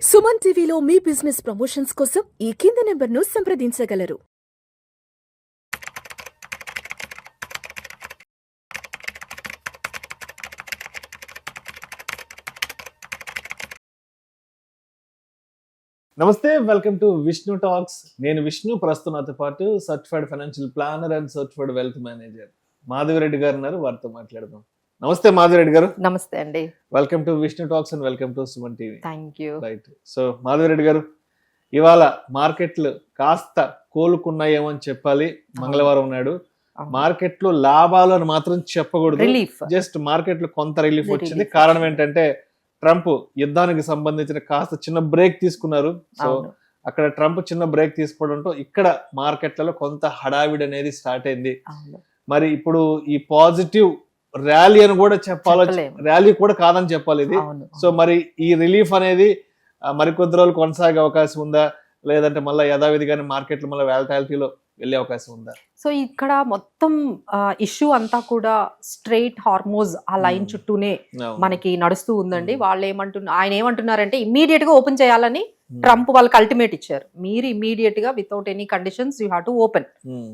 సుమన్ టీవీలో మీ business promotions కోసం ఈ కింది నెంబర్ను సంప్రదించగలరు. నమస్తే, వెల్కమ్ టు విష్ణు టాక్స్. నేను విష్ణు, ప్రస్తుతం నాతో పాటు certified financial planner and certified wealth manager Madhavi Reddy గారు ఉన్నారు. వారితో మాట్లాడదాం. నమస్తే మాధవిరెడ్డి గారు. నమస్తే అండి. Welcome to Vishnu talks and welcome to Suman TV. Thank you. Right. So Madhavi Reddy గారు, ఇవాళ మార్కెట్లు కాస్త కోలుకున్నాయేమో అని చెప్పాలి. మంగళవారం నాడు మార్కెట్లు లాభాలు అని మాత్రం చెప్పకూడదు, జస్ట్ మార్కెట్లు కొంత రిలీఫ్ వచ్చింది. కారణం ఏంటంటే ట్రంప్ యుద్ధానికి సంబంధించిన కాస్త చిన్న బ్రేక్ తీసుకున్నారు. సో అక్కడ ట్రంప్ చిన్న బ్రేక్ తీసుకోవడంతో ఇక్కడ మార్కెట్లలో కొంత హడావిడి అనేది స్టార్ట్ అయింది. మరి ఇప్పుడు ఈ పాజిటివ్ ర్యాలీ అని కూడా చెప్పాలి, ర్యాలీ కూడా కాదని చెప్పాలి ఇది. సో మరి ఈ రిలీఫ్ అనేది మరికొద్ది రోజులు కొనసాగే అవకాశం ఉందా, లేదంటే మళ్ళీ యథావిధిగానే మార్కెట్లు మళ్ళీ వాలటాలిటీలో వెళ్ళే అవకాశం ఉందా? సో ఇక్కడ మొత్తం ఇష్యూ అంతా కూడా స్ట్రైట్ హార్మోజ్ ఆ లైన్ చుట్టూనే మనకి నడుస్తూ ఉందండి. వాళ్ళు ఆయన ఏమంటున్నారంటే ఇమ్మీడియట్ గా ఓపెన్ చేయాలని ట్రంప్ వాళ్ళకి అల్టిమేట్ ఇచ్చారు. మీరు ఇమ్మీడియట్ గా without any conditions you have to open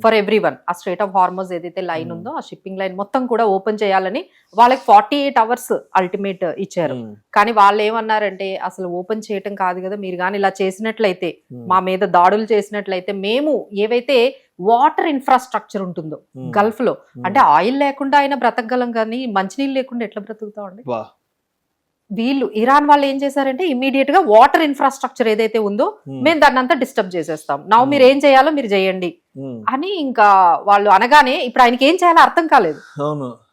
for every one. ఆ స్ట్రైట్ ఆఫ్ హార్మోజ్ ఏదైతే లైన్ ఉందో ఆ షిప్పింగ్ లైన్ మొత్తం కూడా ఓపెన్ చేయాలని వాళ్ళకి 48 hours అల్టిమేట్ ఇచ్చారు. కానీ వాళ్ళు ఏమన్నారంటే అసలు ఓపెన్ చేయటం కాదు కదా, మీరు కానీ ఇలా చేసినట్లయితే, మా మీద దాడులు చేసినట్లయితే మేము ఏవైతే వాటర్ ఇన్ఫ్రాస్ట్రక్చర్ ఉంటుందో గల్ఫ్ లో, అంటే ఆయిల్ లేకుండా అయినా బ్రతకగలం కానీ మంచినీళ్ళు లేకుండా ఎట్లా బ్రతుకుతామండి? వీళ్ళు ఇరాన్ వాళ్ళు ఏం చేశారంటే ఇమ్మీడియట్ గా వాటర్ ఇన్ఫ్రాస్ట్రక్చర్ ఏదైతే ఉందో మేము దాన్ని అంతా డిస్టర్బ్ చేసేస్తాం, నవ్వు మీరు ఏం చేయాలో మీరు చేయండి అని ఇంకా వాళ్ళు అనగానే ఇప్పుడు ఆయనకి ఏం చేయాలో అర్థం కాలేదు.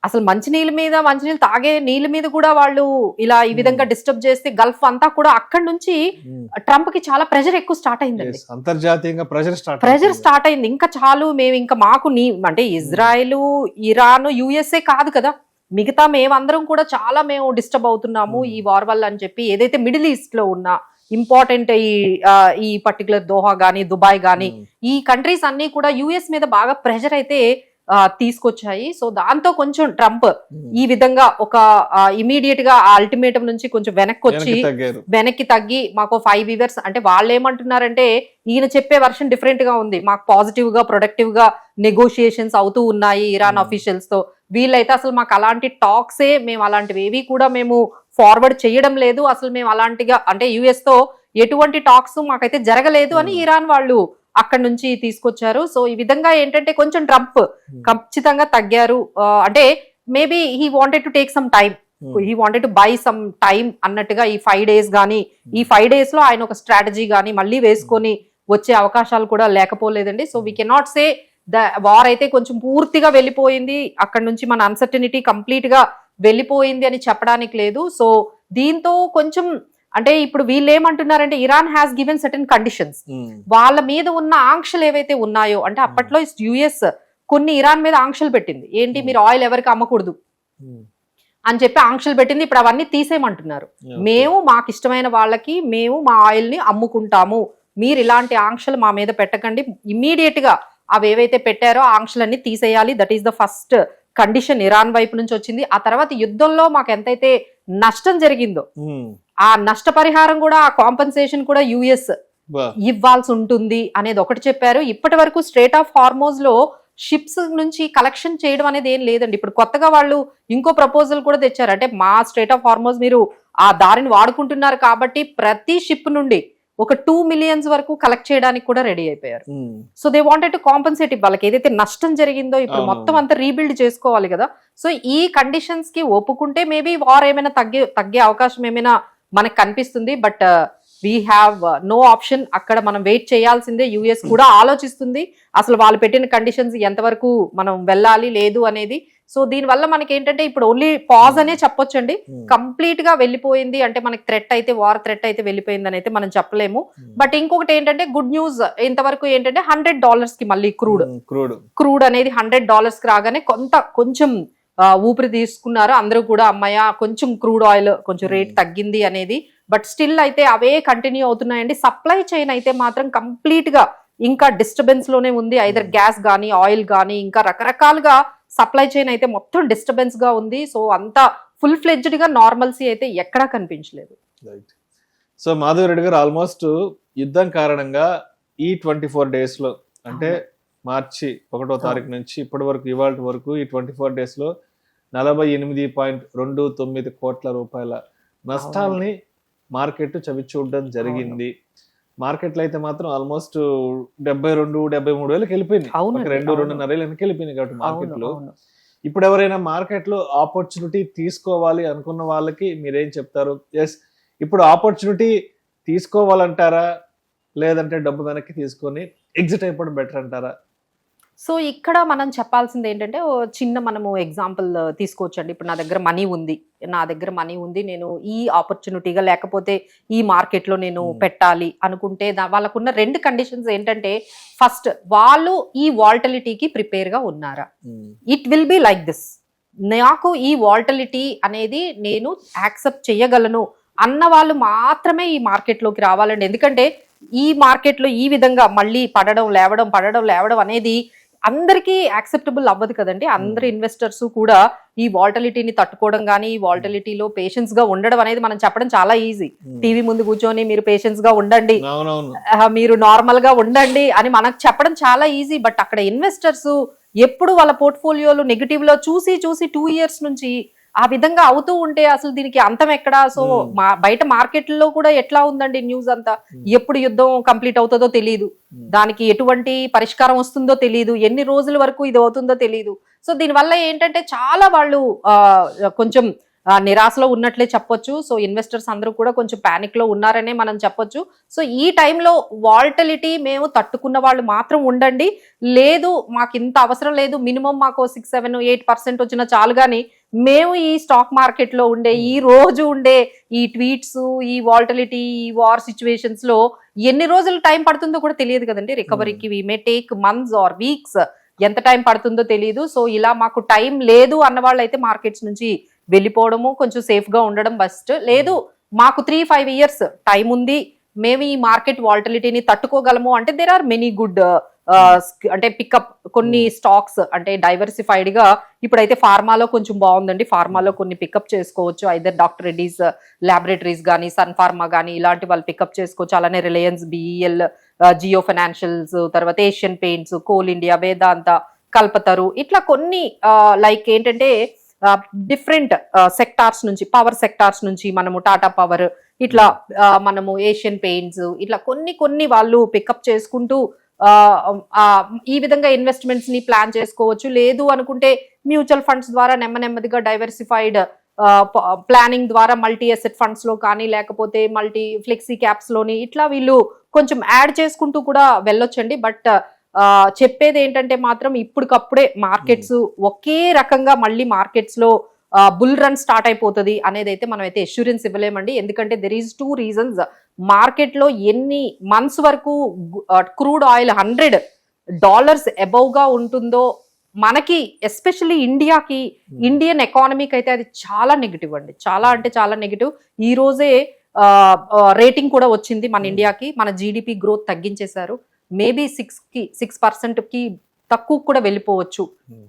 అసలు మంచినీళ్ళు తాగే నీళ్ళ మీద కూడా వాళ్ళు ఇలా ఈ విధంగా డిస్టర్బ్ చేస్తే గల్ఫ్ అంతా కూడా అక్కడి నుంచి ట్రంప్ కి చాలా ప్రెషర్ ఎక్కువ స్టార్ట్ అయిందండి. అంతర్జాతీయంగా ప్రెషర్ స్టార్ట్ అయింది. ఇంకా చాలు, మేము ఇంకా మాకు అంటే ఇజ్రాయెల్, ఇరాన్, యుఎస్ఏ కాదు కదా, మిగతా మేమందరం కూడా చాలా మేము డిస్టర్బ్ అవుతున్నాము ఈ వార్ వల్ల అని చెప్పి ఏదైతే మిడిల్ ఈస్ట్ లో ఉన్న ఇంపార్టెంట్ ఈ పర్టికులర్ దోహా గానీ, దుబాయ్ గానీ, ఈ కంట్రీస్ అన్ని కూడా యుఎస్ మీద బాగా ప్రెషర్ అయితే తీసుకొచ్చాయి. సో దాంతో కొంచెం ట్రంప్ ఈ విధంగా ఒక ఇమీడియట్ గా అల్టిమేటం నుంచి కొంచెం వెనక్కి తగ్గి మాకు 5 years అంటే వాళ్ళు ఏమంటున్నారంటే ఈయన చెప్పే వర్షన్ డిఫరెంట్ గా ఉంది. మాకు పాజిటివ్ గా ప్రొడక్టివ్ గా నెగోషియేషన్స్ అవుతూ ఉన్నాయి ఇరాన్ అఫీషియల్స్ తో. వీళ్ళైతే అసలు మాకు అలాంటి టాక్సే, మేము అలాంటివి ఏవి కూడా మేము ఫార్వర్డ్ చేయడం లేదు, అసలు మేము అలాంటిగా అంటే యుఎస్ తో ఎటువంటి టాక్స్ మాకైతే జరగలేదు అని ఇరాన్ వాళ్ళు అక్కడ నుంచి తీసుకొచ్చారు. సో ఈ విధంగా ఏంటంటే కొంచెం ట్రంప్ ఖచ్చితంగా తగ్గారు. అంటే maybe he wanted to take some time, he wanted to buy some time అన్నట్టుగా ఈ 5 days గానీ, ఈ 5 days లో ఆయన ఒక స్ట్రాటజీ గానీ మళ్ళీ వేసుకొని వచ్చే అవకాశాలు కూడా లేకపోలేదండి. So we cannot say the war అయితే కొంచెం పూర్తిగా వెళ్ళిపోయింది, అక్కడ నుంచి మన అన్సర్టనిటీ కంప్లీట్ గా వెళ్ళిపోయింది అని చెప్పడానికి లేదు. సో దీంతో కొంచెం అంటే ఇప్పుడు వీళ్ళు ఏమంటున్నారంటే Iran has given certain conditions, వాళ్ళ మీద ఉన్న ఆంక్షలు ఏవైతే ఉన్నాయో, అంటే అప్పట్లో యుఎస్ కొన్ని ఇరాన్ మీద ఆంక్షలు పెట్టింది. ఏంటి, మీరు ఆయిల్ ఎవరికి అమ్మకూడదు అని చెప్పి ఆంక్షలు పెట్టింది. ఇప్పుడు అవన్నీ తీసేయమంటున్నారు. మేము మాకు ఇష్టమైన వాళ్ళకి మేము మా ఆయిల్ ని అమ్ముకుంటాము, మీరు ఇలాంటి ఆంక్షలు మా మీద పెట్టకండి, ఇమ్మీడియట్ గా అవి ఏవైతే పెట్టారో ఆంక్షలన్నీ తీసేయాలి. That is the first condition Iran వైపు నుంచి వచ్చింది. ఆ తర్వాత యుద్ధంలో మాకు ఎంతైతే నష్టం జరిగిందో ఆ నష్టపరిహారం కూడా, ఆ కాంపెన్సేషన్ కూడా యుఎస్ ఇవ్వాల్సి ఉంటుంది అనేది ఒకటి చెప్పారు. ఇప్పటి వరకు స్ట్రైట్ ఆఫ్ హార్మోజ్ లో షిప్స్ నుంచి కలెక్షన్ చేయడం అనేది ఏం లేదండి. ఇప్పుడు కొత్తగా వాళ్ళు ఇంకో ప్రపోజల్ కూడా తెచ్చారు. అంటే మా స్ట్రైట్ ఆఫ్ హార్మోజ్ మీరు ఆ దారిని వాడుకుంటున్నారు కాబట్టి ప్రతి షిప్ నుండి ఒక 2 million వరకు కలెక్ట్ చేయడానికి కూడా రెడీ అయిపోయారు. So they wanted to compensate, వాళ్ళకి ఏదైతే నష్టం జరిగిందో ఇప్పుడు మొత్తం అంతా రీబిల్డ్ చేసుకోవాలి కదా. సో ఈ కండిషన్స్ కి ఒప్పుకుంటే మేబీ వార్ ఏమైనా తగ్గే అవకాశం ఏమైనా మనకు కనిపిస్తుంది. But we have no option, అక్కడ మనం వెయిట్ చేయాల్సిందే. యుఎస్ కూడా ఆలోచిస్తుంది అసలు వాళ్ళు పెట్టిన కండిషన్స్ ఎంతవరకు మనం వెళ్ళాలి లేదు అనేది. సో దీనివల్ల మనకి ఏంటంటే ఇప్పుడు ఓన్లీ పాజ్ అనే చెప్పొచ్చండి. కంప్లీట్ గా వెళ్ళిపోయింది అంటే మనకి వార్ థ్రెట్ అయితే వెళ్ళిపోయింది అని అయితే మనం చెప్పలేము. బట్ ఇంకొకటి ఏంటంటే గుడ్ న్యూస్, ఇంతవరకు ఏంటంటే $100 కి మళ్ళీ క్రూడ్ అనేది $100 కి రాగానే కొంచెం ఊపిరి తీసుకున్నారు అందరూ కూడా. అమ్మాయ కొంచెం క్రూడ్ ఆయిల్ కొంచెం రేట్ తగ్గింది అనేది. బట్ స్టిల్ అయితే అవే కంటిన్యూ అవుతున్నాయండి. సప్లై చైన్ అయితే మాత్రం కంప్లీట్ గా ఇంకా డిస్టర్బెన్స్ లోనే ఉంది. ఐదర్ గ్యాస్ గానీ, ఆయిల్ గానీ, ఇంకా రకరకాలుగా సప్లై చైన్ అయితే మొత్తం డిస్టర్బెన్స్ గా ఉంది. సో అంతా ఫుల్ ఫ్లెడ్జ్డ్ గా నార్మల్సీ అయితే ఎక్కడా కనిపించలేదు. సో మాధవ్ రెడ్డి గారు ఆల్మోస్ట్ యుద్ధం కారణంగా ఈ 24 days లో అంటే మార్చి 1వ తారీఖు నుంచి ఇప్పటి వరకు ఇవాళ వరకు ఈ 24 days లో 48.29 కోట్ల రూపాయల నష్టాలని మార్కెట్ చవిచూడడం జరిగింది. మార్కెట్లో అయితే మాత్రం ఆల్మోస్ట్ 72-73 వేలకు వెళ్ళిపోయింది. ఒక 2-2.5 వెనక్కి వెళ్ళిపోయింది కాబట్టి మార్కెట్లో. ఇప్పుడు ఎవరైనా మార్కెట్లో ఆపర్చునిటీ తీసుకోవాలి అనుకున్న వాళ్ళకి మీరేం చెప్తారు? ఎస్, ఇప్పుడు ఆపర్చునిటీ తీసుకోవాలంటారా, లేదంటే డబ్బు వెనక్కి తీసుకొని ఎగ్జిట్ అయిపోవడం బెటర్ అంటారా? సో ఇక్కడ మనం చెప్పాల్సింది ఏంటంటే చిన్న మనము ఎగ్జాంపుల్ తీసుకోవచ్చండి. ఇప్పుడు నా దగ్గర మనీ ఉంది, నేను ఈ ఆపర్చునిటీగా లేకపోతే ఈ మార్కెట్లో నేను పెట్టాలి అనుకుంటే వాళ్ళకున్న 2 కండిషన్స్ ఏంటంటే, ఫస్ట్ వాళ్ళు ఈ వాల్టిలిటీకి ప్రిపేర్గా ఉన్నారా? It will be like this, నాకు ఈ వాల్టిలిటీ అనేది నేను యాక్సెప్ట్ చేయగలను అన్న వాళ్ళు మాత్రమే ఈ మార్కెట్లోకి రావాలండి. ఎందుకంటే ఈ మార్కెట్లో ఈ విధంగా మళ్ళీ పడడం లేవడం అనేది అందరికీ యాక్సెప్టబుల్ అవ్వదు కదండి. అందరు ఇన్వెస్టర్స్ కూడా ఈ వాల్టిలిటీని తట్టుకోవడం కానీ, ఈ వాల్టిలిటీలో పేషెన్స్ గా ఉండడం అనేది మనం చెప్పడం చాలా ఈజీ. టీవీ ముందు కూర్చొని మీరు పేషెన్స్ గా ఉండండి, మీరు నార్మల్ గా ఉండండి అని మనకు చెప్పడం చాలా ఈజీ. బట్ అక్కడ ఇన్వెస్టర్స్ ఎప్పుడు వాళ్ళ పోర్ట్ఫోలియోలు నెగిటివ్ లో చూసి 2 years నుంచి ఆ విధంగా అవుతూ ఉంటే అసలు దీనికి అంతం ఎక్కడా? సో బయట మార్కెట్లో కూడా ఎట్లా ఉందండి న్యూస్ అంతా, ఎప్పుడు యుద్ధం కంప్లీట్ అవుతుందో తెలియదు, దానికి ఎటువంటి పరిష్కారం వస్తుందో తెలియదు, ఎన్ని రోజుల వరకు ఇది అవుతుందో తెలియదు. సో దీనివల్ల ఏంటంటే చాలా వాళ్ళు కొంచెం నిరాశలో ఉన్నట్లే చెప్పొచ్చు. సో ఇన్వెస్టర్స్ అందరూ కూడా కొంచెం ప్యానిక్ లో ఉన్నారనే మనం చెప్పొచ్చు. సో ఈ టైంలో వాల్టిలిటీ మేము తట్టుకున్న వాళ్ళు మాత్రం ఉండండి. లేదు మాకు ఇంత అవసరం లేదు, మినిమం మాకు 6-7-8% వచ్చినా చాలు, కానీ మేము ఈ స్టాక్ మార్కెట్ లో ఉండే ఈ రోజు ఉండే ఈ ట్వీట్స్, ఈ వాల్టిలిటీ, ఈ వార్ సిచ్యువేషన్స్ లో ఎన్ని రోజులు టైం పడుతుందో కూడా తెలియదు కదండి రికవరీకి. We may take months or weeks, ఎంత టైం పడుతుందో తెలియదు. సో ఇలా మాకు టైం లేదు అన్న వాళ్ళు అయితే మార్కెట్స్ నుంచి వెళ్ళిపోవడము, కొంచెం సేఫ్ గా ఉండడం బెస్ట్. లేదు మాకు 3-5 years టైం ఉంది, మేము ఈ మార్కెట్ వాల్టిలిటీని తట్టుకోగలము అంటే దేర్ ఆర్ మెనీ గుడ్ అంటే పికప్ కొన్ని స్టాక్స్ అంటే డైవర్సిఫైడ్ గా ఇప్పుడైతే ఫార్మాలో కొంచెం బాగుందండి. ఫార్మాలో కొన్ని పికప్ చేసుకోవచ్చు, ఐదర్ డాక్టర్ రెడ్డీస్ ల్యాబొరేటరీస్ కానీ, సన్ ఫార్మా కానీ ఇలాంటి వాళ్ళు పికప్ చేసుకోవచ్చు. అలానే రిలయన్స్, బిఈఎల్, జియో ఫైనాన్షియల్స్, తర్వాత ఏషియన్ పెయింట్స్, కోల్ ఇండియా, వేదాంత, కల్పతరు, ఇట్లా కొన్ని లైక్ ఏంటంటే డిఫరెంట్ సెక్టార్స్ నుంచి, పవర్ సెక్టార్స్ నుంచి మనము టాటా పవర్, ఇట్లా మనము ఏషియన్ పెయింట్స్, ఇట్లా కొన్ని వాళ్ళు పికప్ చేసుకుంటూ ఈ విధంగా ఇన్వెస్ట్మెంట్స్ ని ప్లాన్ చేసుకోవచ్చు. లేదు అనుకుంటే మ్యూచువల్ ఫండ్స్ ద్వారా నెమ్మదిగా డైవర్సిఫైడ్ ప్లానింగ్ ద్వారా మల్టీ అసెట్ ఫండ్స్ లో కానీ, లేకపోతే మల్టీ ఫ్లెక్సీ క్యాప్స్ లోని ఇట్లా వీళ్ళు కొంచెం యాడ్ చేసుకుంటూ కూడా వెళ్ళొచ్చండి. బట్ చెప్పేది ఏంటంటే మాత్రం ఇప్పటికప్పుడే మార్కెట్స్ ఒకే రకంగా మళ్ళీ మార్కెట్స్ లో బుల్ రన్ స్టార్ట్ అయిపోతుంది అనేది అయితే మనం అయితే ఎష్యూరెన్స్ ఇవ్వలేమండి. ఎందుకంటే దెర్ ఈజ్ 2 reasons. మార్కెట్ లో ఎన్ని మంత్స్ వరకు క్రూడ్ ఆయిల్ $100 అబౌవ్ గా ఉంటుందో మనకి, ఎస్పెషల్లీ ఇండియాకి, ఇండియన్ ఎకానమీకి అయితే అది చాలా నెగిటివ్ అండి. చాలా అంటే చాలా నెగిటివ్. ఈ రోజే రేటింగ్ కూడా వచ్చింది మన ఇండియాకి, మన జీడిపి గ్రోత్ తగ్గించేశారు. మేబీ 6% కి తక్కువ కూడా వెళ్ళిపోవచ్చు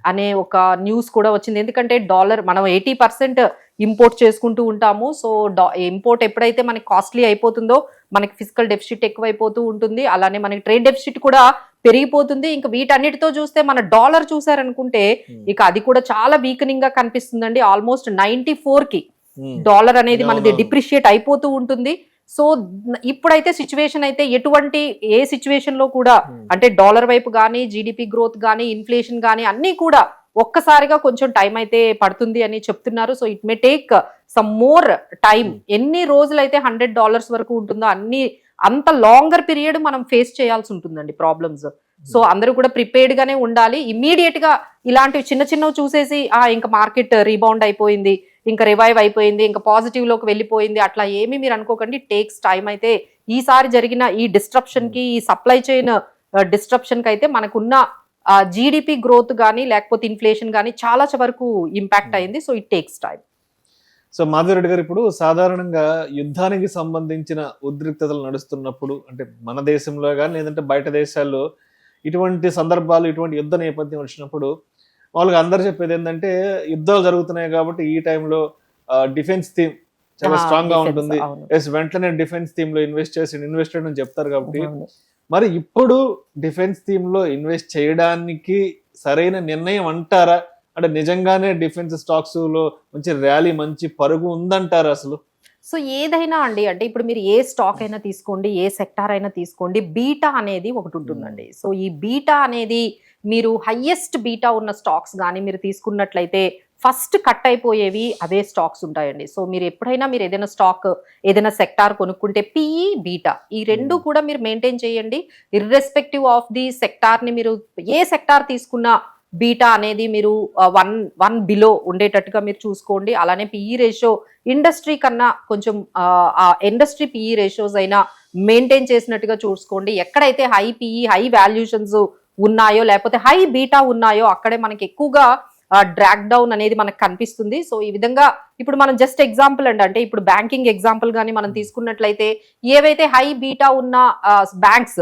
అనే ఒక న్యూస్ కూడా వచ్చింది. ఎందుకంటే డాలర్ మనం 80% ఇంపోర్ట్ చేసుకుంటూ ఉంటాము. సో ఇంపోర్ట్ ఎప్పుడైతే మనకి కాస్ట్లీ అయిపోతుందో మనకి ఫిజికల్ డెఫిసిట్ ఎక్కువైపోతూ ఉంటుంది, అలానే మనకి ట్రేడ్ డెఫిసిట్ కూడా పెరిగిపోతుంది. ఇంకా వీటన్నిటితో చూస్తే మన డాలర్ చూసారనుకుంటే ఇక అది కూడా చాలా వీకనింగ్ గా కనిపిస్తుందండి. ఆల్మోస్ట్ 94కి డాలర్ అనేది మనది డిప్రిషియేట్ అయిపోతూ ఉంటుంది. సో ఇప్పుడైతే సిచ్యువేషన్ అయితే ఏ సిచ్యువేషన్ లో కూడా అంటే డాలర్ వైపు కానీ, జీడిపి గ్రోత్ కానీ, ఇన్ఫ్లేషన్ కానీ అన్ని కూడా ఒక్కసారిగా కొంచెం టైం అయితే పడుతుంది అని చెప్తున్నారు. So it may take some more time. ఎన్ని రోజులు అయితే $100 వరకు ఉంటుందో అంత లాంగర్ పీరియడ్ మనం ఫేస్ చేయాల్సి ఉంటుందండి ప్రాబ్లమ్స్. సో అందరూ కూడా ప్రిపేర్డ్ గానే ఉండాలి. ఇమీడియట్ గా ఇలాంటివి చిన్నవి చూసేసి ఇంకా మార్కెట్ రీబౌండ్ అయిపోయింది, ఇంకా రివైవ్ అయిపోయింది, ఇంకా పాజిటివ్ లోకి వెళ్ళిపోయింది అట్లా ఏమీ మీరు అనుకోకండి. Takes time. అయితే ఈసారి జరిగిన ఈ డిస్ట్రప్షన్ కి, ఈ సప్లై చైన్ డిస్ట్రప్షన్ కి అయితే మనకున్న జీడిపి గ్రోత్ కానీ, లేకపోతే ఇన్ఫ్లేషన్ కానీ చాలా వరకు ఇంపాక్ట్ అయింది. So it takes time. So Madhav Reddy గారు, ఇప్పుడు సాధారణంగా యుద్ధానికి సంబంధించిన ఉద్రిక్తతలు నడుస్తున్నప్పుడు అంటే మన దేశంలో కానీ లేదంటే బయట దేశాల్లో ఇటువంటి సందర్భాలు, ఇటువంటి యుద్ధ నేపథ్యం వచ్చినప్పుడు వాళ్ళకి అందరు చెప్పేది ఏంటంటే యుద్ధాలు జరుగుతున్నాయి కాబట్టి ఈ టైంలో డిఫెన్స్ థీమ్ చాలా స్ట్రాంగ్ గా defense, ఉంటుంది. అవును. ఎస్ వెంటనే డిఫెన్స్ థీమ్ లో ఇన్వెస్టెడ్ అని చెప్తారు కాబట్టి అవును. మరి ఇప్పుడు డిఫెన్స్ థీమ్ లో ఇన్వెస్ట్ చేయడానికి సరైన నిర్ణయం అంటారా? అంటే నిజంగానే డిఫెన్స్ స్టాక్స్ లో మంచి ర్యాలీ మంచి పరుగు ఉందంటారా అసలు? సో ఏదైనా అండి, అంటే ఇప్పుడు మీరు ఏ స్టాక్ అయినా తీసుకోండి, ఏ సెక్టార్ అయినా తీసుకోండి, బీటా అనేది ఒకటి ఉంటుందండి. సో ఈ బీటా అనేది మీరు హైయెస్ట్ బీటా ఉన్న స్టాక్స్ కానీ మీరు తీసుకున్నట్లయితే ఫస్ట్ కట్ అయిపోయేవి అదే స్టాక్స్ ఉంటాయండి. సో మీరు ఎప్పుడైనా మీరు ఏదైనా స్టాక్ ఏదైనా సెక్టార్ కొనుక్కుంటే పిఈ బీటా ఈ రెండు కూడా మీరు మెయింటైన్ చేయండి. ఇర్రెస్పెక్టివ్ ఆఫ్ ది సెక్టార్ని మీరు ఏ సెక్టార్ తీసుకున్నా బీటా అనేది మీరు వన్ బిలో ఉండేటట్టుగా మీరు చూసుకోండి. అలానే పిఈ రేషియో ఇండస్ట్రీ కన్నా కొంచెం ఆ ఇండస్ట్రీ పిఈ రేషియోస్ అయినా మెయింటైన్ చేసినట్టుగా చూసుకోండి. ఎక్కడైతే హై పిఈ హై వాల్యుయేషన్స్ ఉన్నాయో లేకపోతే హై బీటా ఉన్నాయో అక్కడే మనకి ఎక్కువగా డ్రాగ్ డౌన్ అనేది మనకు కనిపిస్తుంది. సో ఈ విధంగా ఇప్పుడు మనం జస్ట్ ఎగ్జాంపుల్ అండి, అంటే ఇప్పుడు బ్యాంకింగ్ ఎగ్జాంపుల్ కానీ మనం తీసుకున్నట్లయితే ఏవైతే హై బీటా ఉన్న బ్యాంక్స్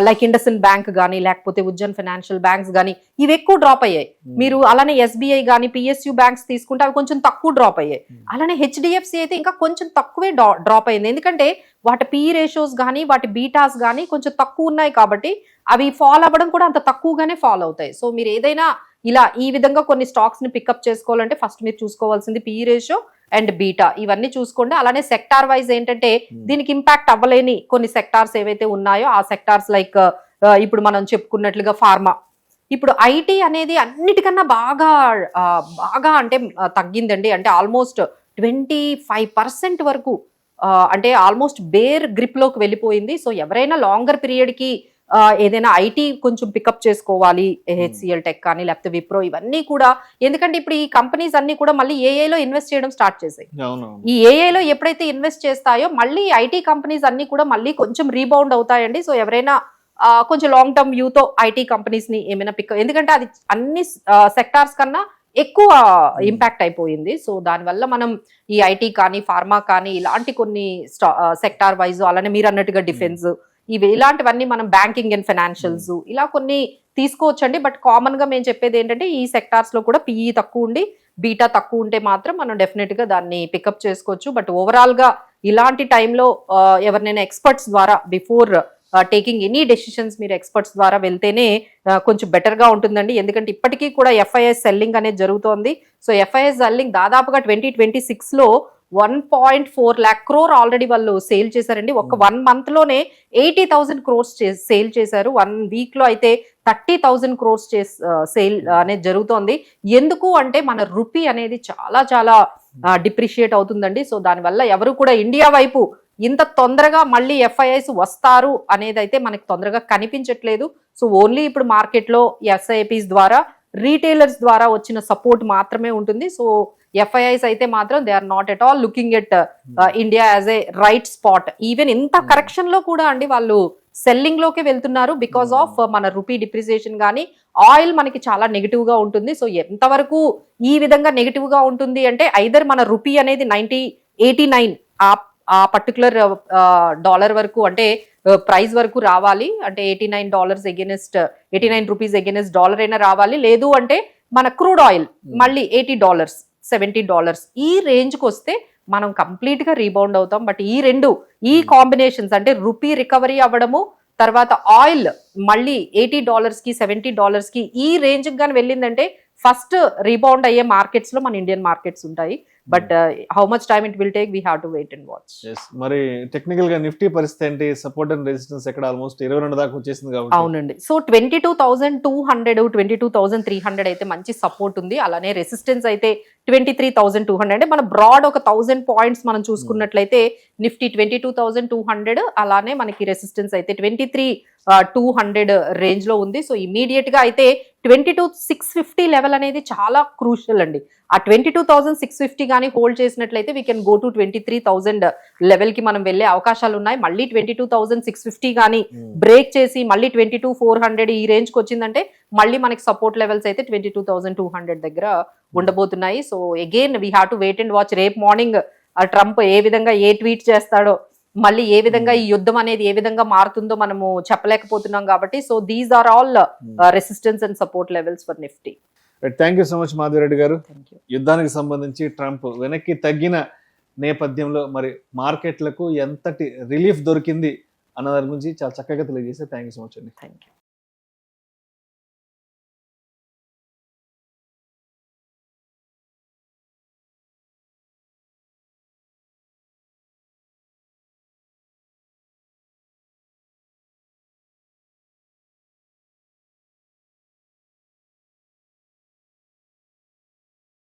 లైక్ ఇండస్ఇండ్ బ్యాంక్ కానీ లేకపోతే ఉజ్జన్ ఫైనాన్షియల్ బ్యాంక్స్ కానీ ఇవి ఎక్కువ డ్రాప్ అయ్యాయి. మీరు అలానే ఎస్బీఐ కానీ పిఎస్యు బ్యాంక్స్ తీసుకుంటే అవి కొంచెం తక్కువ డ్రాప్ అయ్యాయి. అలానే హెచ్డిఎఫ్సి అయితే ఇంకా కొంచెం తక్కువే డ్రాప్ అయింది. ఎందుకంటే వాటి పిఈ రేషియోస్ కానీ వాటి బీటాస్ కానీ కొంచెం తక్కువ ఉన్నాయి కాబట్టి అవి ఫాల్ అవ్వడం కూడా అంత తక్కువగానే ఫాల్ అవుతాయి. సో మీరు ఏదైనా ఇలా ఈ విధంగా కొన్ని స్టాక్స్ ని పికప్ చేసుకోవాలంటే ఫస్ట్ మీరు చూసుకోవాల్సింది పిఈ రేషియో అండ్ బీటా ఇవన్నీ చూసుకోండి. అలానే సెక్టార్ వైజ్ ఏంటంటే దీనికి ఇంపాక్ట్ అవ్వలేని కొన్ని సెక్టార్స్ ఏవైతే ఉన్నాయో ఆ సెక్టార్స్ లైక్ ఇప్పుడు మనం చెప్పుకున్నట్లుగా ఫార్మా, ఇప్పుడు ఐటీ అనేది అన్నిటికన్నా బాగా అంటే తగ్గిందండి. అంటే ఆల్మోస్ట్ 25% వరకు అంటే ఆల్మోస్ట్ బేర్ గ్రిప్ లోకి వెళ్ళిపోయింది. సో ఎవరైనా లాంగర్ పీరియడ్ కి ఏదైనా ఐటీ కొంచెం పికప్ చేసుకోవాలి, హెచ్సిఎల్ టెక్ కానీ లేకపోతే విప్రో ఇవన్నీ కూడా, ఎందుకంటే ఇప్పుడు ఈ కంపెనీస్ అన్ని కూడా మళ్ళీ ఏఐలో ఇన్వెస్ట్ చేయడం స్టార్ట్ చేశాయి. ఈ ఏఐలో ఎప్పుడైతే ఇన్వెస్ట్ చేస్తాయో మళ్ళీ ఐటీ కంపెనీస్ అన్ని కూడా మళ్ళీ కొంచెం రీబౌండ్ అవుతాయండి. సో ఎవరైనా కొంచెం లాంగ్ టర్మ్ వ్యూతో ఐటీ కంపెనీస్ ని ఏమైనా పికప్, ఎందుకంటే అది అన్ని సెక్టార్స్ కన్నా ఎక్కువ ఇంపాక్ట్ అయిపోయింది. సో దానివల్ల మనం ఈ ఐటీ కానీ ఫార్మా కానీ ఇలాంటి కొన్ని సెక్టార్ వైజ్, అలానే మీరు అన్నట్టుగా డిఫెన్స్ ఇలాంటివన్నీ మనం బ్యాంకింగ్ అండ్ ఫైనాన్షియల్స్ ఇలా కొన్ని తీసుకోవచ్చండి. బట్ కామన్ గా మేము చెప్పేది ఏంటంటే ఈ సెక్టార్స్ లో కూడా పిఈ తక్కువ ఉండి బీటా తక్కువ ఉంటే మాత్రం మనం డెఫినెట్ గా దాన్ని పికప్ చేసుకోవచ్చు. బట్ ఓవరాల్ గా ఇలాంటి టైంలో ఎవరినైనా ఎక్స్పర్ట్స్ ద్వారా బిఫోర్ టేకింగ్ ఎనీ డెసిషన్స్ మీరు ఎక్స్పర్ట్స్ ద్వారా వెళ్తేనే కొంచెం బెటర్ గా ఉంటుందండి. ఎందుకంటే ఇప్పటికీ కూడా ఎఫ్ఐఎస్ సెల్లింగ్ అనేది జరుగుతోంది. సో ఎఫ్ఐఎస్ సెల్లింగ్ దాదాపుగా 2026 లో 1.4 lakh crore ఆల్రెడీ వాళ్ళు సేల్ చేశారండి. ఒక 1 month లోనే 80,000 crores సేల్ చేశారు. 1 week లో అయితే 30,000 crores సేల్ అనేది జరుగుతోంది. ఎందుకు అంటే మన రూపీ అనేది చాలా చాలా డిప్రిషియేట్ అవుతుందండి. సో దానివల్ల ఎవరు కూడా ఇండియా వైపు ఇంత తొందరగా మళ్ళీ ఎఫ్ఐఐస్ వస్తారు అనేది అయితే మనకి తొందరగా కనిపించట్లేదు. సో ఓన్లీ ఇప్పుడు మార్కెట్లో ఎస్ఐపిస్ ద్వారా రీటైలర్స్ ద్వారా వచ్చిన సపోర్ట్ మాత్రమే ఉంటుంది. సో ఎఫ్ఐఐస్ అయితే మాత్రం they are not at all looking at India as a right spot. Even ఇంత కరెక్షన్ లో కూడా అండి వాళ్ళు సెల్లింగ్ లోకి వెళ్తున్నారు బికాస్ ఆఫ్ మన రూపీ డిప్రిసియేషన్ కానీ ఆయిల్ మనకి చాలా నెగిటివ్ గా ఉంటుంది. సో ఎంతవరకు ఈ విధంగా నెగిటివ్ గా ఉంటుంది అంటే ఐదర్ మన రూపీ అనేది 89 ఆ పర్టికులర్ డాలర్ వరకు అంటే ప్రైస్ వరకు రావాలి, అంటే $89 ఎగెనిస్ట్ 89 రూపీస్ ఎగెనిస్ట్ డాలర్ అయినా రావాలి, లేదు అంటే మన క్రూడ్ ఆయిల్ మళ్ళీ $80 $70 ఈ రేంజ్ కి వస్తే మనం కంప్లీట్ గా రీబౌండ్ అవుతాం. బట్ ఈ కాంబినేషన్స్ అంటే రూపీ రికవరీ అవ్వడము, తర్వాత ఆయిల్ మళ్ళీ $80 కి $70 కి ఈ రేంజ్ కి కానీ వెళ్ళిందంటే ఫస్ట్ రీబౌండ్ అయ్యే మార్కెట్స్ లో మన ఇండియన్ మార్కెట్స్ ఉంటాయి. But how much time it will take we have to wait and watch. మరి టెక్నికల్ గా నిఫ్టీ పరిస్థితి ఏంటి? సపోర్ట్ అండ్ రెసిస్టెన్స్ ఎక్కడ ఆల్మోస్ట్ 22 దాకా వచ్చేసింది కాబట్టి. అవునండి. సో 22,200 22,300 అయితే మంచి సపోర్ట్ ఉంది. అలానే రెసిస్టెన్స్ అయితే 23,200. అంటే మన బ్రాడ్ ఒక 1000 పాయింట్స్ మనం చూసుకున్నట్లయితే నిఫ్టీ 22,200, అలానే మనకి రెసిస్టెన్స్ అయితే 23,200 రేంజ్ లో ఉంది. సో ఇమీడియట్ గా అయితే 22,650 లెవెల్ అనేది చాలా క్రూషియల్ అండి. ఆ 22,650 కానీ హోల్డ్ చేసినట్లయితే we can go to 23,000 level కి మనం వెళ్లే అవకాశాలు ఉన్నాయి. మళ్ళీ 22,650 కానీ బ్రేక్ చేసి మళ్ళీ 22,400 ఈ రేంజ్ కి వచ్చిందంటే మళ్ళీ మనకి సపోర్ట్ లెవెల్స్ అయితే 22,200 దగ్గర ఉండబోతున్నాయి. So again we have to wait and watch. రేపు మార్నింగ్ ట్రంప్ ఏ విధంగా ఏ ట్వీట్ చేస్తాడో, మళ్ళీ ఏ విధంగా ఈ యుద్ధం అనేది ఏ విధంగా మారుతుందో మనము చెప్పలేకపోతున్నాం కాబట్టి so these are all resistance and support levels for Nifty. Thank you so much Madhavi Reddy గారు. యుద్ధానికి సంబంధించి ట్రంప్ వెనక్కి తగ్గిన నేపథ్యంలో మరి మార్కెట్లకు ఎంతటి రిలీఫ్ దొరికింది అన్న దాని గురించి చాలా చక్కగా తెలియజేస్తే థ్యాంక్ యూ సో మచ్ అండి. Thank you.